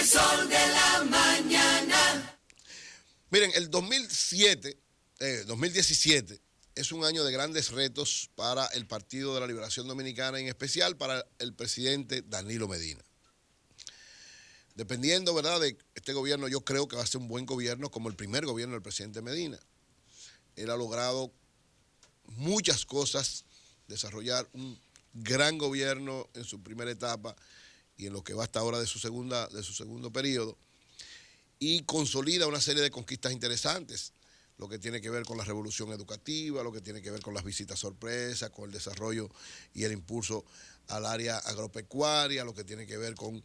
El sol de la mañana. Miren, el 2017 es un año de grandes retos para el Partido de la Liberación Dominicana, en especial para el presidente Danilo Medina. Dependiendo, ¿verdad?, de este gobierno, yo creo que va a ser un buen gobierno como el primer gobierno del presidente Medina. Él ha logrado muchas cosas, desarrollar un gran gobierno en su primera etapa y en lo que va hasta ahora de su segundo periodo, y consolida una serie de conquistas interesantes, lo que tiene que ver con la revolución educativa, lo que tiene que ver con las visitas sorpresa, con el desarrollo y el impulso al área agropecuaria, lo que tiene que ver con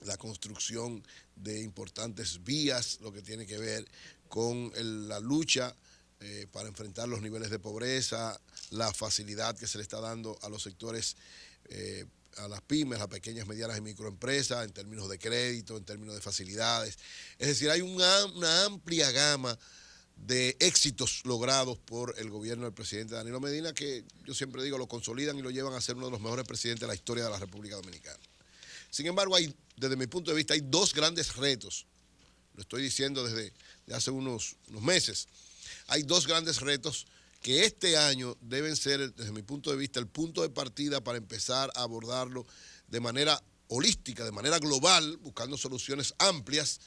la construcción de importantes vías, lo que tiene que ver con la lucha para enfrentar los niveles de pobreza, la facilidad que se le está dando a los sectores, a las pymes, a pequeñas, medianas y microempresas, en términos de crédito, en términos de facilidades. Es decir, hay una amplia gama de éxitos logrados por el gobierno del presidente Danilo Medina, que yo siempre digo lo consolidan y lo llevan a ser uno de los mejores presidentes de la historia de la República Dominicana. Sin embargo, desde mi punto de vista, hay dos grandes retos. Lo estoy diciendo desde hace unos meses. Hay dos grandes retos que este año deben ser, desde mi punto de vista, el punto de partida para empezar a abordarlo de manera holística, de manera global, buscando soluciones amplias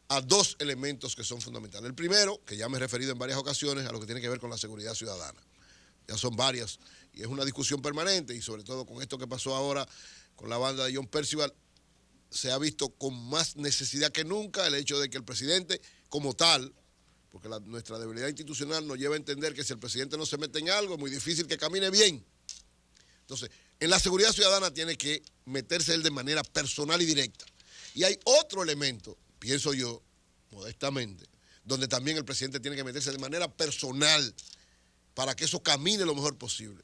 a dos elementos que son fundamentales. El primero, que ya me he referido en varias ocasiones, a lo que tiene que ver con la seguridad ciudadana. Ya son varias y es una discusión permanente, y sobre todo con esto que pasó ahora con la banda de John Percival, se ha visto con más necesidad que nunca el hecho de que el presidente como tal, porque nuestra debilidad institucional nos lleva a entender que si el presidente no se mete en algo es muy difícil que camine bien. Entonces, en la seguridad ciudadana tiene que meterse él de manera personal y directa. Y hay otro elemento, pienso yo, modestamente, donde también el presidente tiene que meterse de manera personal para que eso camine lo mejor posible,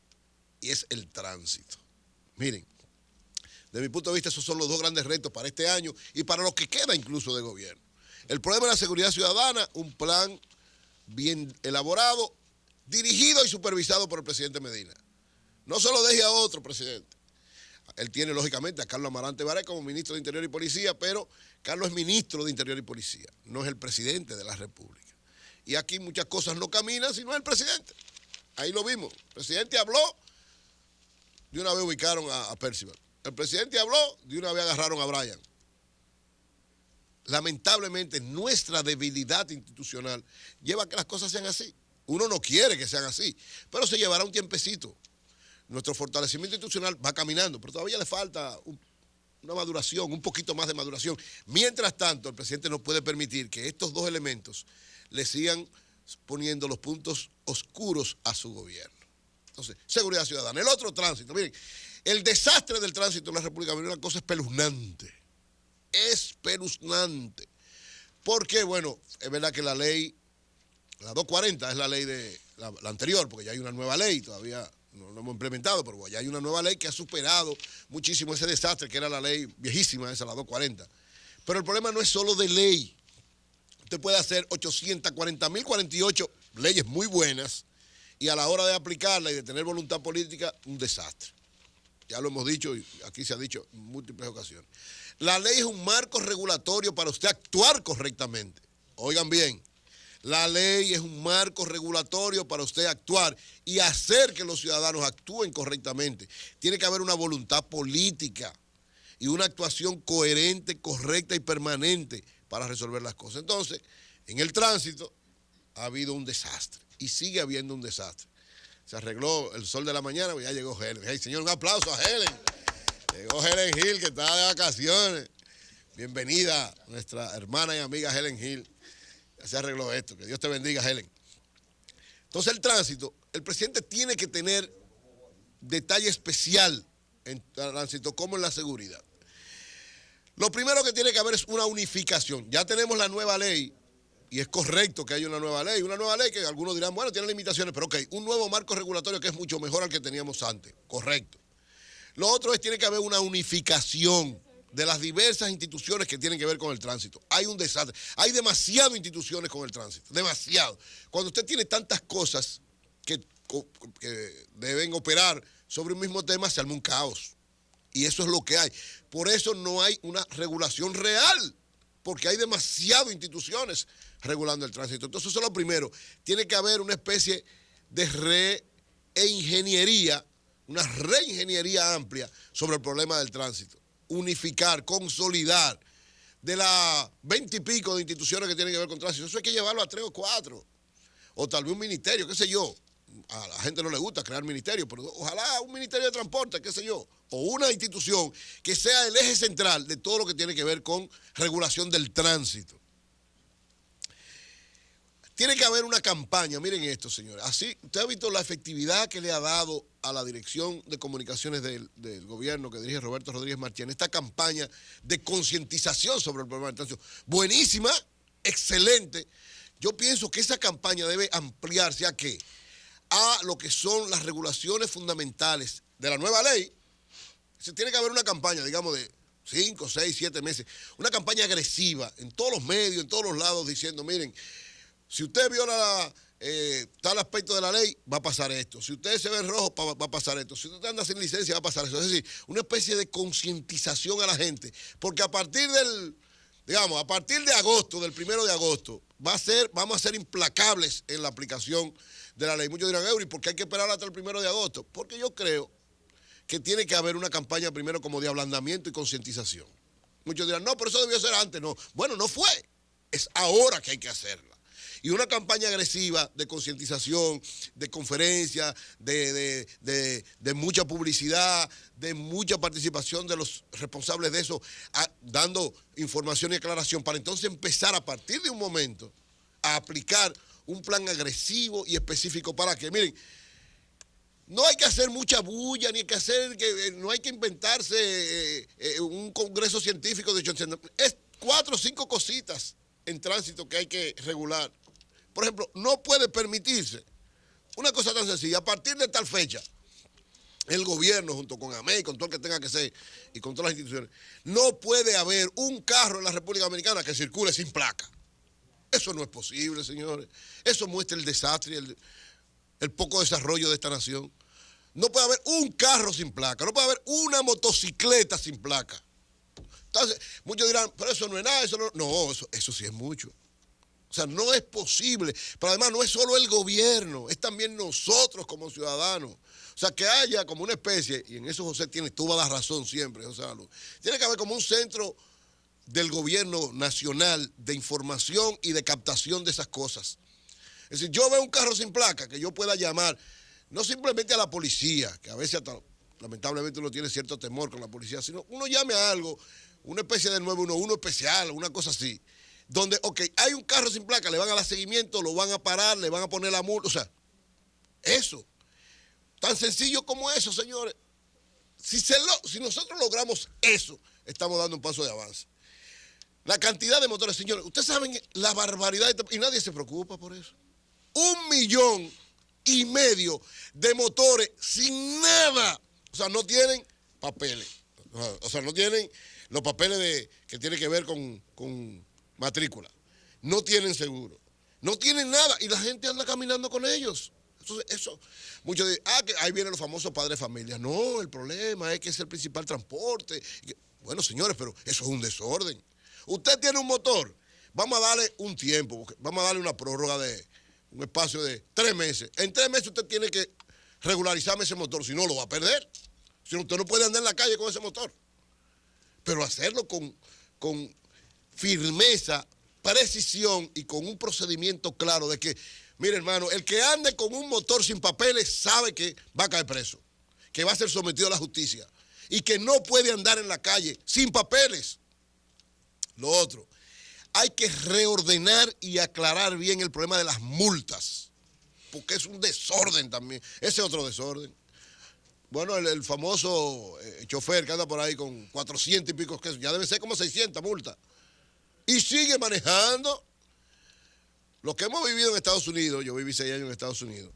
y es el tránsito. Miren, desde mi punto de vista, esos son los dos grandes retos para este año y para lo que queda incluso de gobierno. El problema de la seguridad ciudadana, un plan bien elaborado, dirigido y supervisado por el presidente Medina. No se lo deje a otro presidente. Él tiene, lógicamente, a Carlos Amarante Baré como ministro de Interior y Policía, pero Carlos es ministro de Interior y Policía, no es el presidente de la República. Y aquí muchas cosas no caminan si no es el presidente. Ahí lo vimos. El presidente habló, de una vez ubicaron a Percival. El presidente habló, de una vez agarraron a Brian. Lamentablemente, nuestra debilidad institucional lleva a que las cosas sean así. Uno no quiere que sean así, pero se llevará un tiempecito. Nuestro fortalecimiento institucional va caminando, pero todavía le falta una maduración, un poquito más de maduración. Mientras tanto, el presidente no puede permitir que estos dos elementos le sigan poniendo los puntos oscuros a su gobierno. Entonces, seguridad ciudadana. El otro, tránsito. Miren, el desastre del tránsito en la República Dominicana es una cosa espeluznante. Espeluznante. Porque, bueno, es verdad que la ley, la 240 es la ley de la anterior, porque ya hay una nueva ley, todavía no lo hemos implementado, pero ya hay una nueva ley que ha superado muchísimo ese desastre, que era la ley viejísima, esa, la 240. Pero el problema no es solo de ley. Usted puede hacer 840.048 leyes muy buenas y a la hora de aplicarla y de tener voluntad política, un desastre. Ya lo hemos dicho y aquí se ha dicho en múltiples ocasiones. La ley es un marco regulatorio para usted actuar correctamente. Oigan bien, la ley es un marco regulatorio para usted actuar y hacer que los ciudadanos actúen correctamente. Tiene que haber una voluntad política y una actuación coherente, correcta y permanente para resolver las cosas. Entonces, en el tránsito ha habido un desastre y sigue habiendo un desastre. Se arregló el sol de la mañana, pues ya llegó Helen. Hey, señor, un aplauso a Helen. Llegó Helen Hill, que está de vacaciones. Bienvenida, nuestra hermana y amiga Helen Hill. Ya se arregló esto. Que Dios te bendiga, Helen. Entonces, el tránsito, el presidente tiene que tener detalle especial en tránsito, como en la seguridad. Lo primero que tiene que haber es una unificación. Ya tenemos la nueva ley. Y es correcto que haya una nueva ley que algunos dirán, bueno, tiene limitaciones, pero ok, un nuevo marco regulatorio que es mucho mejor al que teníamos antes, correcto. Lo otro es, tiene que haber una unificación de las diversas instituciones que tienen que ver con el tránsito. Hay un desastre, hay demasiadas instituciones con el tránsito, demasiado. Cuando usted tiene tantas cosas que deben operar sobre un mismo tema, se arma un caos. Y eso es lo que hay. Por eso no hay una regulación real, porque hay demasiadas instituciones regulando el tránsito. Entonces eso es lo primero. Tiene que haber una especie de reingeniería, una reingeniería amplia sobre el problema del tránsito. Unificar, consolidar. De las 20 y pico de instituciones que tienen que ver con tránsito, eso hay que llevarlo a 3 o 4. O tal vez un ministerio, qué sé yo. A la gente no le gusta crear ministerios, pero ojalá un ministerio de transporte, qué sé yo. O una institución que sea el eje central de todo lo que tiene que ver con regulación del tránsito. Tiene que haber una campaña, miren esto, señores. Así, usted ha visto la efectividad que le ha dado a la Dirección de Comunicaciones del gobierno que dirige Roberto Rodríguez Marchán, esta campaña de concientización sobre el problema del tránsito. Buenísima, excelente. Yo pienso que esa campaña debe ampliarse ¿a qué? A lo que son las regulaciones fundamentales de la nueva ley. Se tiene que haber una campaña, digamos, de 5, 6, 7 meses. Una campaña agresiva en todos los medios, en todos los lados, diciendo, miren, si usted viola tal aspecto de la ley, va a pasar esto. Si usted se ve en rojo, va a pasar esto. Si usted anda sin licencia, va a pasar eso. Es decir, una especie de concientización a la gente. Porque a partir a partir de agosto, del 1 de agosto, vamos a ser implacables en la aplicación de la ley. Muchos dirán, Eury, ¿por qué hay que esperar hasta el 1 de agosto? Porque yo creo que tiene que haber una campaña primero como de ablandamiento y concientización. Muchos dirán, no, pero eso debió ser antes. No, bueno, no fue. Es ahora que hay que hacerla. Y una campaña agresiva de concientización, de conferencias, de mucha publicidad, de mucha participación de los responsables de eso, dando información y aclaración, para entonces empezar a partir de un momento a aplicar un plan agresivo y específico para que, miren, no hay que hacer mucha bulla, ni hay que hacer, no hay que inventarse un congreso científico de hecho, es 4 o 5 cositas en tránsito que hay que regular. Por ejemplo, no puede permitirse una cosa tan sencilla. A partir de tal fecha, el gobierno, junto con AMEI, con todo el que tenga que ser, y con todas las instituciones, no puede haber un carro en la República Dominicana que circule sin placa. Eso no es posible, señores. Eso muestra el desastre y el poco desarrollo de esta nación. No puede haber un carro sin placa, no puede haber una motocicleta sin placa. Entonces, muchos dirán, pero eso no es nada, eso no. No, eso sí es mucho. O sea, no es posible. Pero además no es solo el gobierno, es también nosotros como ciudadanos. O sea, que haya como una especie, y en eso José tiene toda la razón siempre, José Alú, tiene que haber como un centro del gobierno nacional de información y de captación de esas cosas. Es decir, yo veo un carro sin placa que yo pueda llamar, no simplemente a la policía, que a veces hasta, lamentablemente uno tiene cierto temor con la policía, sino uno llame a algo, una especie de 911 especial, una cosa así, donde, ok, hay un carro sin placa, le van a dar seguimiento, lo van a parar, le van a poner la multa, o sea, eso, tan sencillo como eso, señores. Si nosotros logramos eso, estamos dando un paso de avance. La cantidad de motores, señores, ustedes saben la barbaridad, y nadie se preocupa por eso. 1,5 millones de motores sin nada, o sea, no tienen papeles, o sea, no tienen los papeles que tienen que ver con matrícula, no tienen seguro, no tienen nada, y la gente anda caminando con ellos. Eso, muchos dicen, que ahí vienen los famosos padres de familia. No, el problema es que es el principal transporte. Bueno, señores, pero eso es un desorden. Usted tiene un motor, vamos a darle un tiempo, vamos a darle una prórroga de un espacio de 3 meses. En 3 meses usted tiene que regularizarme ese motor, si no lo va a perder. Si no, usted no puede andar en la calle con ese motor. Pero hacerlo con firmeza, precisión y con un procedimiento claro de que, mire hermano, el que ande con un motor sin papeles sabe que va a caer preso, que va a ser sometido a la justicia y que no puede andar en la calle sin papeles. Lo otro, hay que reordenar y aclarar bien el problema de las multas, porque es un desorden también. Ese es otro desorden. Bueno, el famoso chofer que anda por ahí con 400 y pico, que ya debe ser como 600 multas, y sigue manejando. Lo que hemos vivido en Estados Unidos, yo viví 6 años en Estados Unidos,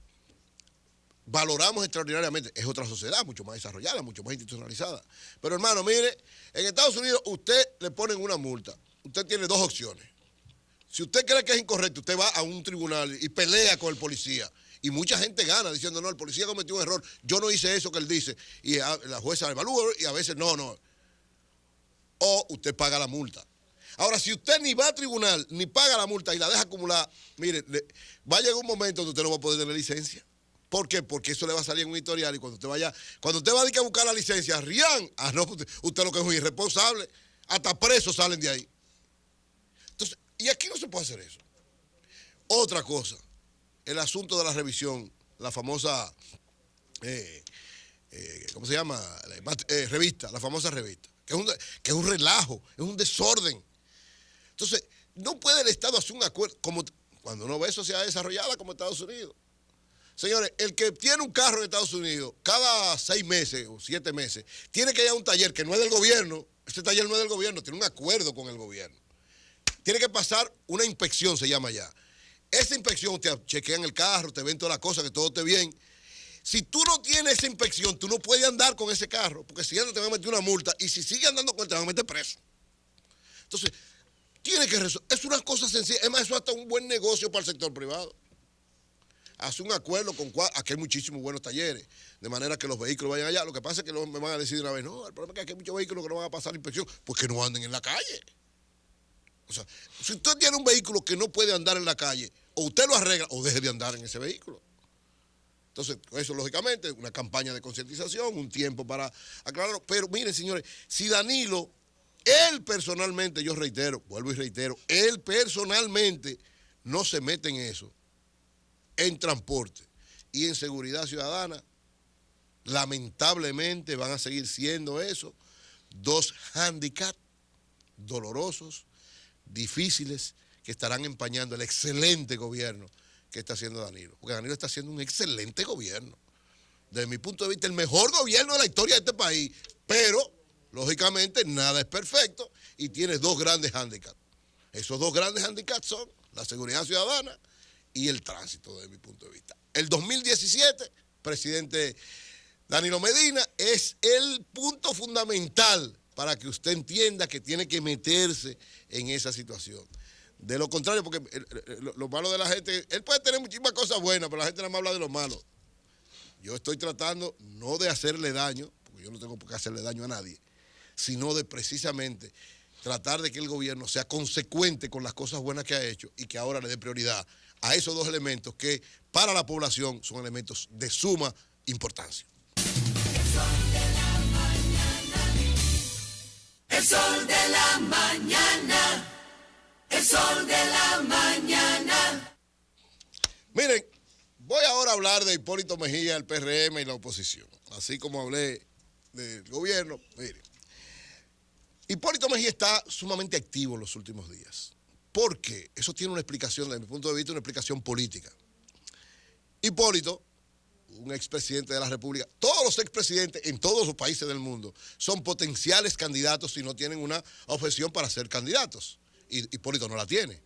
valoramos extraordinariamente. Es otra sociedad mucho más desarrollada, mucho más institucionalizada. Pero hermano, mire, en Estados Unidos usted le ponen una multa. Usted tiene 2 opciones. Si usted cree que es incorrecto, usted va a un tribunal y pelea con el policía Y mucha gente gana diciendo, no, el policía cometió un error, yo no hice eso que él dice. Y la jueza evalúa y a veces no. O usted paga la multa. Ahora, si usted ni va a tribunal, ni paga la multa y la deja acumular, mire, va a llegar un momento donde usted no va a poder tener licencia. ¿Por qué? Porque eso le va a salir en un historial y cuando usted va a ir a buscar la licencia, ¡rian! No, usted lo que es un irresponsable, hasta presos salen de ahí. Entonces, y aquí no se puede hacer eso. Otra cosa, el asunto de la revisión, la famosa, ¿cómo se llama? Revista, la famosa revista, que es un relajo, es un desorden. Entonces, no puede el Estado hacer un acuerdo, como cuando uno ve sociedades desarrolladas como Estados Unidos. Señores, el que tiene un carro en Estados Unidos, cada 6 meses o 7 meses, tiene que ir a un taller que no es del gobierno. Ese taller no es del gobierno, tiene un acuerdo con el gobierno. Tiene que pasar una inspección, se llama ya. Esa inspección te chequean el carro, te ven todas las cosas, que todo esté bien. Si tú no tienes esa inspección, tú no puedes andar con ese carro, porque si andas te van a meter una multa, y si sigues andando con él, te van a meter preso. Entonces, tiene que resolver. Es una cosa sencilla. Es más, eso es hasta un buen negocio para el sector privado. Hace un acuerdo con aquí hay muchísimos buenos talleres, de manera que los vehículos vayan allá. Lo que pasa es que me van a decir una vez, no, el problema es que aquí hay muchos vehículos que no van a pasar la inspección, pues que no anden en la calle. O sea, si usted tiene un vehículo que no puede andar en la calle, o usted lo arregla o deje de andar en ese vehículo. Entonces, eso lógicamente, una campaña de concientización, un tiempo para aclararlo. Pero miren, señores, si Danilo, él personalmente, yo reitero, vuelvo y reitero, él personalmente no se mete en eso, en transporte y en seguridad ciudadana, lamentablemente van a seguir siendo eso dos hándicaps dolorosos, difíciles, que estarán empañando el excelente gobierno que está haciendo Danilo. Porque Danilo está haciendo un excelente gobierno. Desde mi punto de vista, el mejor gobierno de la historia de este país. Pero, lógicamente, nada es perfecto y tiene dos grandes hándicaps. Esos dos grandes hándicaps son la seguridad ciudadana y el tránsito, desde mi punto de vista. El 2017, presidente Danilo Medina, es el punto fundamental para que usted entienda que tiene que meterse en esa situación. De lo contrario, porque lo malo de la gente, él puede tener muchísimas cosas buenas, pero la gente nada más habla de lo malo. Yo estoy tratando no de hacerle daño, porque yo no tengo por qué hacerle daño a nadie, sino de precisamente tratar de que el gobierno sea consecuente con las cosas buenas que ha hecho y que ahora le dé prioridad a esos dos elementos que para la población son elementos de suma importancia. El sol de la mañana. El sol de la mañana. Miren, voy ahora a hablar de Hipólito Mejía, el PRM y la oposición. Así como hablé del gobierno, miren. Hipólito Mejía está sumamente activo en los últimos días. ¿Por qué? Eso tiene una explicación, desde mi punto de vista, una explicación política. Hipólito, un expresidente de la República, todos los expresidentes en todos los países del mundo son potenciales candidatos si no tienen una objeción para ser candidatos. Y Hipólito no la tiene.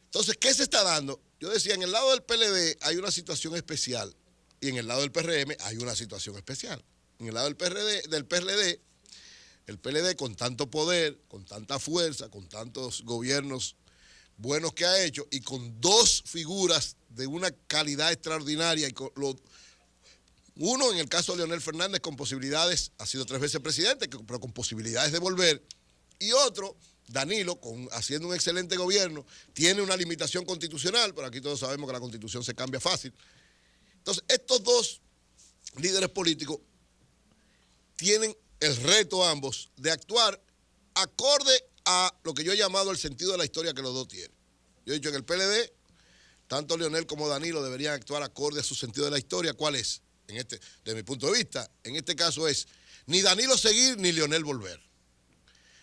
Entonces, ¿qué se está dando? Yo decía, en el lado del PLD hay una situación especial y en el lado del PRM hay una situación especial. En el lado del PLD, el PLD con tanto poder, con tanta fuerza, con tantos gobiernos buenos que ha hecho y con dos figuras de una calidad extraordinaria. Uno, en el caso de Leonel Fernández, con posibilidades, ha sido 3 veces presidente, pero con posibilidades de volver. Y otro, Danilo, haciendo un excelente gobierno, tiene una limitación constitucional, pero aquí todos sabemos que la constitución se cambia fácil. Entonces, estos dos líderes políticos tienen el reto ambos de actuar acorde a lo que yo he llamado el sentido de la historia que los dos tienen. Yo he dicho en el PLD, tanto Leonel como Danilo deberían actuar acorde a su sentido de la historia. ¿Cuál es? Desde mi punto de vista, en este caso es ni Danilo seguir ni Leonel volver.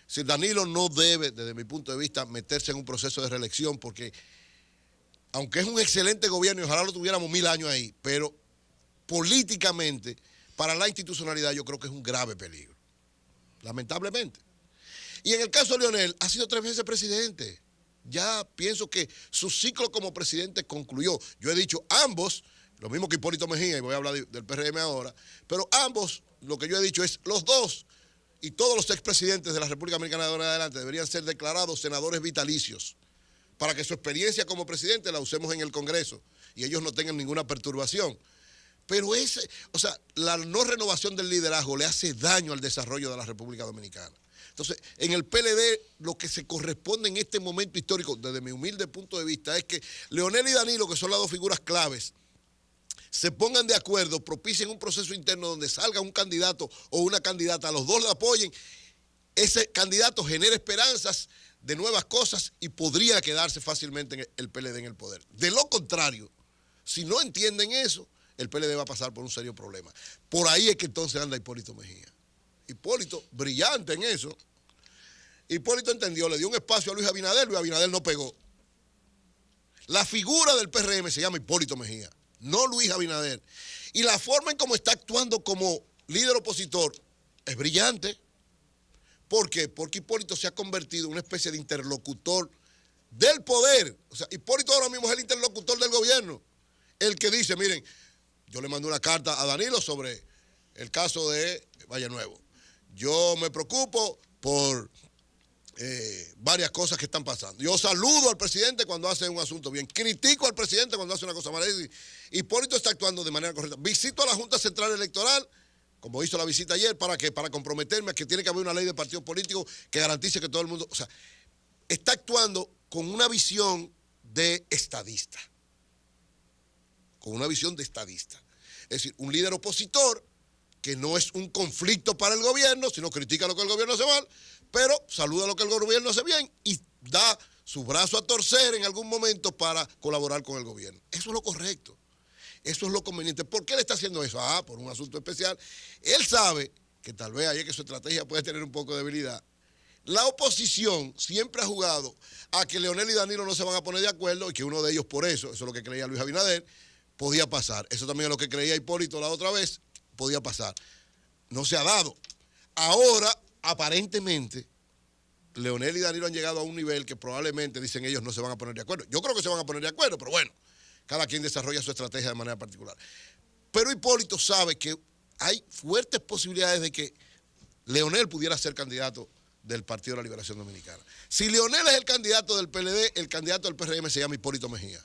Si Danilo no debe, desde mi punto de vista, meterse en un proceso de reelección, porque aunque es un excelente gobierno y ojalá lo tuviéramos 1000 años ahí, pero políticamente, para la institucionalidad, yo creo que es un grave peligro, lamentablemente. Y en el caso de Leonel, ha sido 3 veces presidente. Ya pienso que su ciclo como presidente concluyó. Yo he dicho ambos, lo mismo que Hipólito Mejía, y voy a hablar del PRM ahora, pero ambos, lo que yo he dicho es, los dos y todos los expresidentes de la República Dominicana de ahora en adelante deberían ser declarados senadores vitalicios para que su experiencia como presidente la usemos en el Congreso y ellos no tengan ninguna perturbación. Pero la no renovación del liderazgo le hace daño al desarrollo de la República Dominicana. Entonces, en el PLD, lo que se corresponde en este momento histórico, desde mi humilde punto de vista, es que Leonel y Danilo, que son las dos figuras claves, se pongan de acuerdo, propicien un proceso interno donde salga un candidato o una candidata, los dos la apoyen, ese candidato genera esperanzas de nuevas cosas y podría quedarse fácilmente en el PLD en el poder. De lo contrario, si no entienden eso, el PLD va a pasar por un serio problema. Por ahí es que entonces anda Hipólito Mejía. Hipólito, brillante en eso. Hipólito entendió, le dio un espacio a Luis Abinader no pegó. La figura del PRM se llama Hipólito Mejía, no Luis Abinader. Y la forma en cómo está actuando como líder opositor es brillante. ¿Por qué? Porque Hipólito se ha convertido en una especie de interlocutor del poder. O sea, Hipólito ahora mismo es el interlocutor del gobierno. El que dice, miren, yo le mandé una carta a Danilo sobre el caso de Valle Nuevo. Yo me preocupo por varias cosas que están pasando. Yo saludo al presidente cuando hace un asunto bien. Critico al presidente cuando hace una cosa mala. Hipólito está actuando de manera correcta. Visito a la Junta Central Electoral, como hizo la visita ayer, ¿para qué? Para comprometerme a que tiene que haber una ley de partidos políticos que garantice que todo el mundo... O sea, está actuando con una visión de estadista. Con una visión de estadista. Es decir, un líder opositor que no es un conflicto para el gobierno, sino critica lo que el gobierno hace mal, pero saluda lo que el gobierno hace bien y da su brazo a torcer en algún momento para colaborar con el gobierno. Eso es lo correcto. Eso es lo conveniente. ¿Por qué le está haciendo eso? Por un asunto especial. Él sabe que tal vez ahí es que su estrategia puede tener un poco de debilidad. La oposición siempre ha jugado a que Leonel y Danilo no se van a poner de acuerdo y que uno de ellos por eso es lo que creía Luis Abinader, podía pasar. Eso también es lo que creía Hipólito la otra vez, podía pasar. No se ha dado. Ahora, aparentemente, Leonel y Danilo han llegado a un nivel que probablemente, dicen ellos, no se van a poner de acuerdo. Yo creo que se van a poner de acuerdo, pero bueno, cada quien desarrolla su estrategia de manera particular. Pero Hipólito sabe que hay fuertes posibilidades de que Leonel pudiera ser candidato del Partido de la Liberación Dominicana. Si Leonel es el candidato del PLD, el candidato del PRM se llama Hipólito Mejía.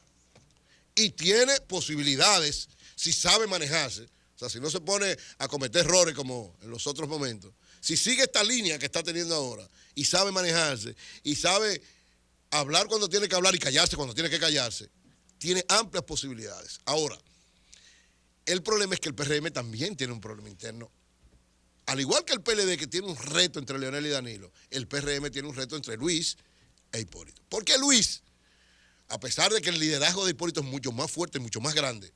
Y tiene posibilidades, si sabe manejarse, o sea, si no se pone a cometer errores como en los otros momentos, si sigue esta línea que está teniendo ahora y sabe manejarse y sabe hablar cuando tiene que hablar y callarse cuando tiene que callarse, tiene amplias posibilidades. Ahora, el problema es que el PRM también tiene un problema interno. Al igual que el PLD, que tiene un reto entre Leonel y Danilo, el PRM tiene un reto entre Luis e Hipólito. ¿Por qué Luis? A pesar de que el liderazgo de Hipólito es mucho más fuerte, mucho más grande,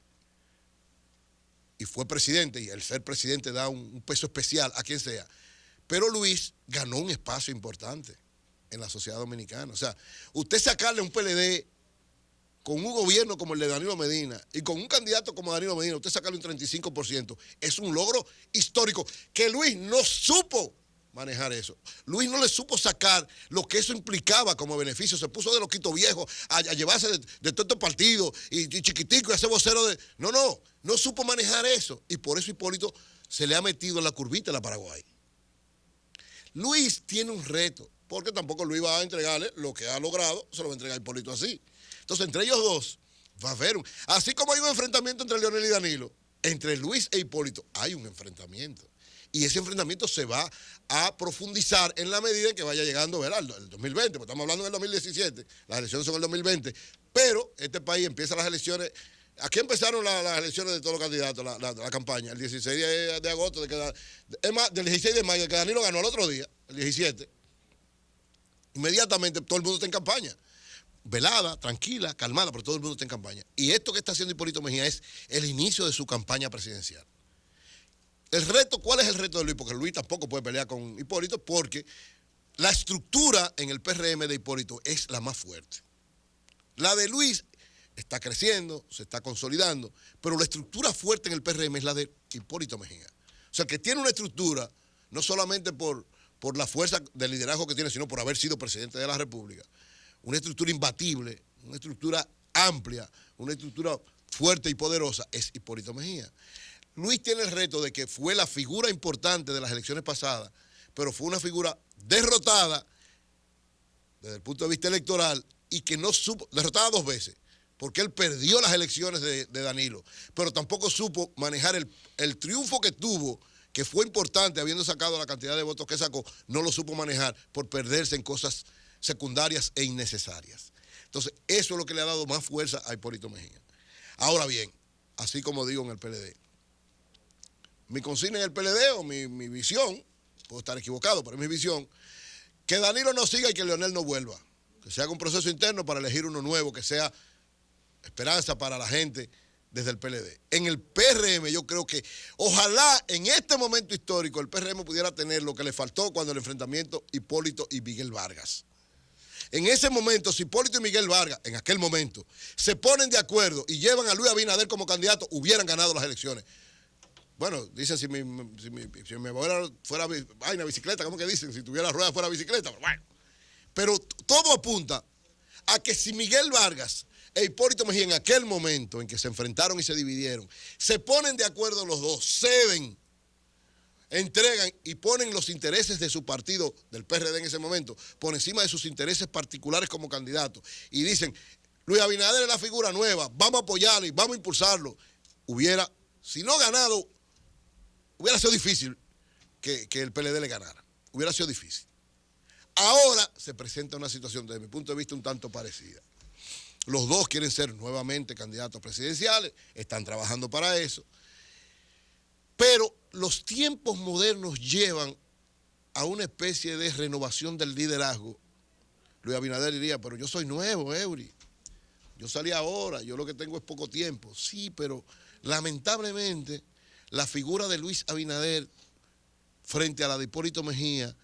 y fue presidente, y el ser presidente da un peso especial a quien sea, pero Luis ganó un espacio importante en la sociedad dominicana. O sea, usted sacarle un PLD con un gobierno como el de Danilo Medina y con un candidato como Danilo Medina, usted sacarle un 35%, es un logro histórico que Luis no supo manejar eso. Luis no le supo sacar lo que eso implicaba como beneficio. Se puso de loquito viejo a llevarse de todo estos partidos y chiquitico y hacer vocero de... No supo manejar eso. Y por eso Hipólito se le ha metido en la curvita de la Paraguay. Luis tiene un reto, porque tampoco Luis va a entregarle lo que ha logrado, se lo va a entregar a Hipólito así. Entonces, entre ellos dos va a haber así como hay un enfrentamiento entre Leonel y Danilo, entre Luis e Hipólito hay un enfrentamiento. Y ese enfrentamiento se va a profundizar en la medida en que vaya llegando, ¿verdad?, el 2020, porque estamos hablando del 2017, las elecciones son el 2020, pero este país empieza las elecciones. Aquí empezaron las elecciones de todos los candidatos, la campaña, el 16 de agosto, es más, del 16 de mayo, que Danilo ganó el otro día, el 17. Inmediatamente todo el mundo está en campaña. Velada, tranquila, calmada, pero todo el mundo está en campaña. Y esto que está haciendo Hipólito Mejía es el inicio de su campaña presidencial. El reto, ¿cuál es el reto de Luis? Porque Luis tampoco puede pelear con Hipólito porque la estructura en el PRM de Hipólito es la más fuerte. La de Luis está creciendo, se está consolidando, pero la estructura fuerte en el PRM es la de Hipólito Mejía. O sea, que tiene una estructura, no solamente por la fuerza del liderazgo que tiene, sino por haber sido presidente de la República. Una estructura imbatible, una estructura amplia, una estructura fuerte y poderosa, es Hipólito Mejía. Luis tiene el reto de que fue la figura importante de las elecciones pasadas, pero fue una figura derrotada desde el punto de vista electoral y que no supo, derrotada 2 veces, porque él perdió las elecciones de Danilo, pero tampoco supo manejar el triunfo que tuvo, que fue importante, habiendo sacado la cantidad de votos que sacó, no lo supo manejar por perderse en cosas secundarias e innecesarias. Entonces, eso es lo que le ha dado más fuerza a Hipólito Mejía. Ahora bien, así como digo en el PLD, mi consigna en el PLD o mi visión, puedo estar equivocado, pero es mi visión, que Danilo no siga y que Leonel no vuelva. Que se haga un proceso interno para elegir uno nuevo, que sea esperanza para la gente desde el PLD. En el PRM yo creo que ojalá en este momento histórico el PRM pudiera tener lo que le faltó cuando el enfrentamiento Hipólito y Miguel Vargas. En ese momento, si Hipólito y Miguel Vargas, en aquel momento, se ponen de acuerdo y llevan a Luis Abinader como candidato, hubieran ganado las elecciones. Bueno, dicen si mi abuela fuera vaina bicicleta, ¿cómo que dicen? Si tuviera ruedas fuera bicicleta, pero bueno. Pero todo apunta a que si Miguel Vargas e Hipólito Mejía en aquel momento en que se enfrentaron y se dividieron, se ponen de acuerdo los dos, ceden, entregan y ponen los intereses de su partido, del PRD en ese momento, por encima de sus intereses particulares como candidato, y dicen, Luis Abinader es la figura nueva, vamos a apoyarlo y vamos a impulsarlo, hubiera, si no ganado, hubiera sido difícil que el PLD le ganara, hubiera sido difícil. Ahora se presenta una situación, desde mi punto de vista, un tanto parecida. Los dos quieren ser nuevamente candidatos presidenciales, están trabajando para eso, pero los tiempos modernos llevan a una especie de renovación del liderazgo. Luis Abinader diría, pero yo soy nuevo, Eury, yo salí ahora, yo lo que tengo es poco tiempo. Sí, pero lamentablemente la figura de Luis Abinader frente a la de Hipólito Mejía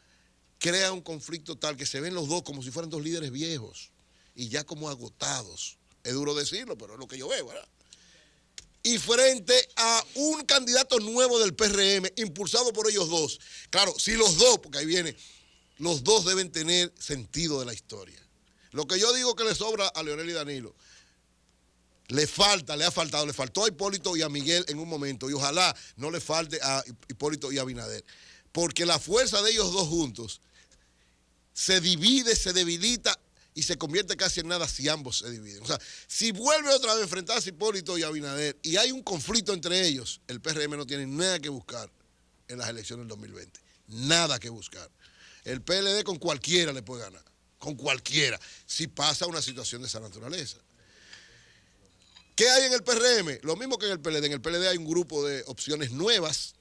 crea un conflicto tal que se ven los dos como si fueran dos líderes viejos y ya como agotados. Es duro decirlo, pero es lo que yo veo, ¿verdad? Y frente a un candidato nuevo del PRM, impulsado por ellos dos. Claro, si los dos, porque ahí viene, los dos deben tener sentido de la historia. Lo que yo digo que le sobra a Leonel y Danilo, le faltó a Hipólito y a Miguel en un momento, y ojalá no le falte a Hipólito y a Abinader. Porque la fuerza de ellos dos juntos se divide, se debilita y se convierte casi en nada si ambos se dividen. O sea, si vuelve otra vez a enfrentarse Hipólito y Abinader y hay un conflicto entre ellos, el PRM no tiene nada que buscar en las elecciones del 2020. Nada que buscar. El PLD con cualquiera le puede ganar. Con cualquiera. Si pasa una situación de esa naturaleza. ¿Qué hay en el PRM? Lo mismo que en el PLD. En el PLD hay un grupo de opciones nuevas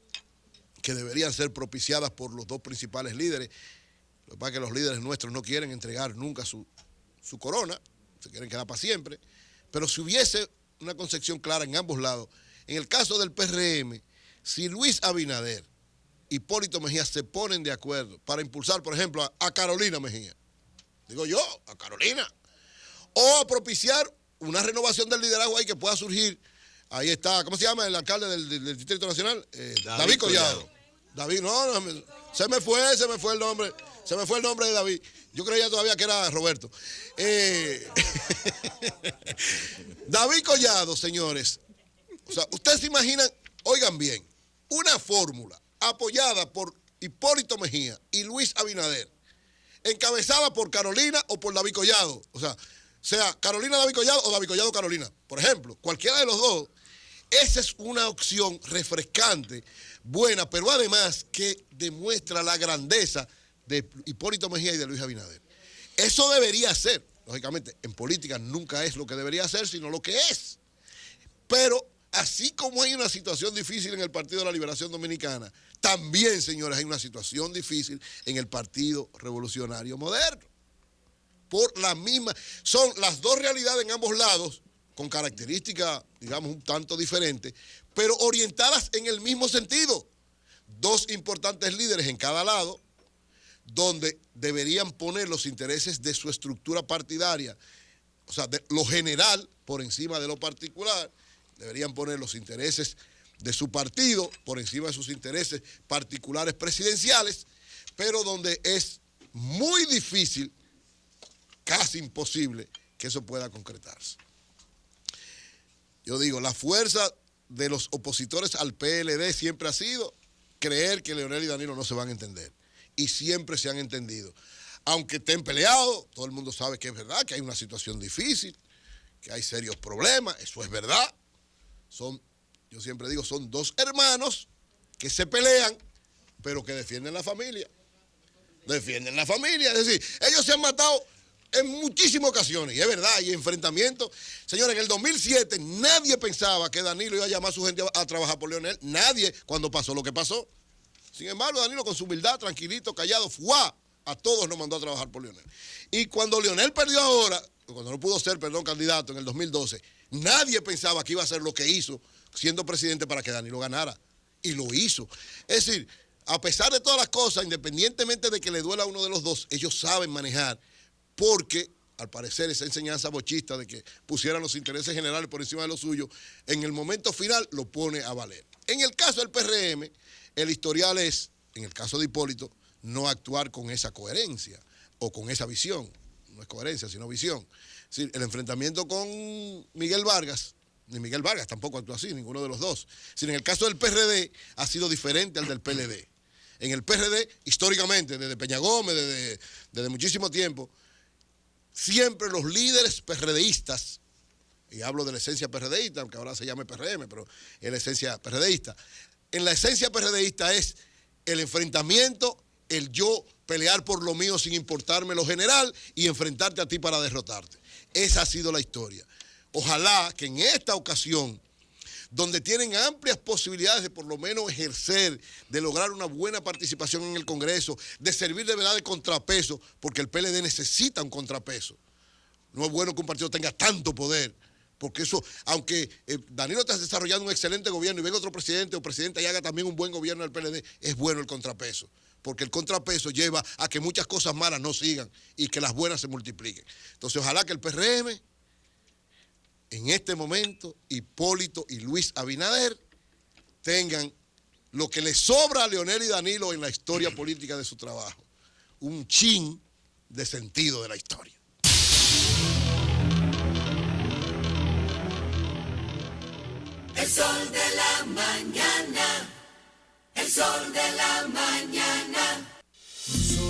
que deberían ser propiciadas por los dos principales líderes. Lo que pasa es que los líderes nuestros no quieren entregar nunca su corona, se quieren quedar para siempre, pero si hubiese una concepción clara en ambos lados, en el caso del PRM, si Luis Abinader y Hipólito Mejía se ponen de acuerdo para impulsar, por ejemplo, a Carolina Mejía, digo yo, a Carolina, o a propiciar una renovación del liderazgo ahí que pueda surgir, ahí está, ¿cómo se llama el alcalde del Distrito Nacional? David Collado. David, se me fue el nombre. Se me fue el nombre de David. Yo creía todavía que era Roberto. David Collado, señores. O sea, ustedes se imaginan, oigan bien, una fórmula apoyada por Hipólito Mejía y Luis Abinader, encabezada por Carolina o por David Collado. O sea Carolina David Collado o David Collado Carolina. Por ejemplo, cualquiera de los dos. Esa es una opción refrescante, buena, pero además que demuestra la grandeza de Hipólito Mejía y de Luis Abinader. Eso debería ser, lógicamente, en política nunca es lo que debería ser, sino lo que es. Pero así como hay una situación difícil en el Partido de la Liberación Dominicana, también, señores, hay una situación difícil en el Partido Revolucionario Moderno. Por la misma, son las dos realidades en ambos lados, con características, digamos, un tanto diferentes, pero orientadas en el mismo sentido. Dos importantes líderes en cada lado, donde deberían poner los intereses de su estructura partidaria, o sea, de lo general por encima de lo particular, deberían poner los intereses de su partido por encima de sus intereses particulares presidenciales, pero donde es muy difícil, casi imposible, que eso pueda concretarse. Yo digo, la fuerza de los opositores al PLD siempre ha sido creer que Leonel y Danilo no se van a entender. Y siempre se han entendido. Aunque estén peleados, todo el mundo sabe que es verdad, que hay una situación difícil, que hay serios problemas, eso es verdad. Yo siempre digo, son dos hermanos que se pelean, pero que defienden la familia. Defienden la familia, es decir, ellos se han matado en muchísimas ocasiones, y es verdad, y enfrentamientos. Señores, en el 2007 nadie pensaba que Danilo iba a llamar a su gente a trabajar por Leonel, nadie, cuando pasó lo que pasó. Sin embargo, Danilo con su humildad, tranquilito, callado, a todos nos mandó a trabajar por Leonel. Y cuando Leonel perdió ahora, cuando no pudo ser, candidato en el 2012, nadie pensaba que iba a hacer lo que hizo siendo presidente para que Danilo ganara, y lo hizo. Es decir, a pesar de todas las cosas, independientemente de que le duela a uno de los dos, ellos saben manejar, porque al parecer esa enseñanza bochista de que pusieran los intereses generales por encima de los suyos, en el momento final lo pone a valer. En el caso del PRM, el historial es, en el caso de Hipólito, no actuar con esa coherencia o con esa visión. No es coherencia, sino visión. Es decir, el enfrentamiento con Miguel Vargas, ni Miguel Vargas tampoco actuó así, ninguno de los dos. Es decir, en el caso del PRD ha sido diferente al del PLD. En el PRD, históricamente, desde Peña Gómez, desde muchísimo tiempo, siempre los líderes PRDistas, y hablo de la esencia PRDista, aunque ahora se llame PRM, pero es la esencia PRDista. En la esencia PRDista es el enfrentamiento, el yo pelear por lo mío sin importarme lo general y enfrentarte a ti para derrotarte. Esa ha sido la historia. Ojalá que en esta ocasión, donde tienen amplias posibilidades de por lo menos ejercer, de lograr una buena participación en el Congreso, de servir de verdad de contrapeso, porque el PLD necesita un contrapeso. No es bueno que un partido tenga tanto poder, porque eso, aunque Danilo está desarrollando un excelente gobierno y venga otro presidente o presidenta y haga también un buen gobierno del PLD, es bueno el contrapeso, porque el contrapeso lleva a que muchas cosas malas no sigan y que las buenas se multipliquen. Entonces, ojalá que el PRM, en este momento, Hipólito y Luis Abinader tengan lo que les sobra a Leonel y Danilo en la historia política de su trabajo, un chin de sentido de la historia. El sol de la mañana, el sol de la mañana.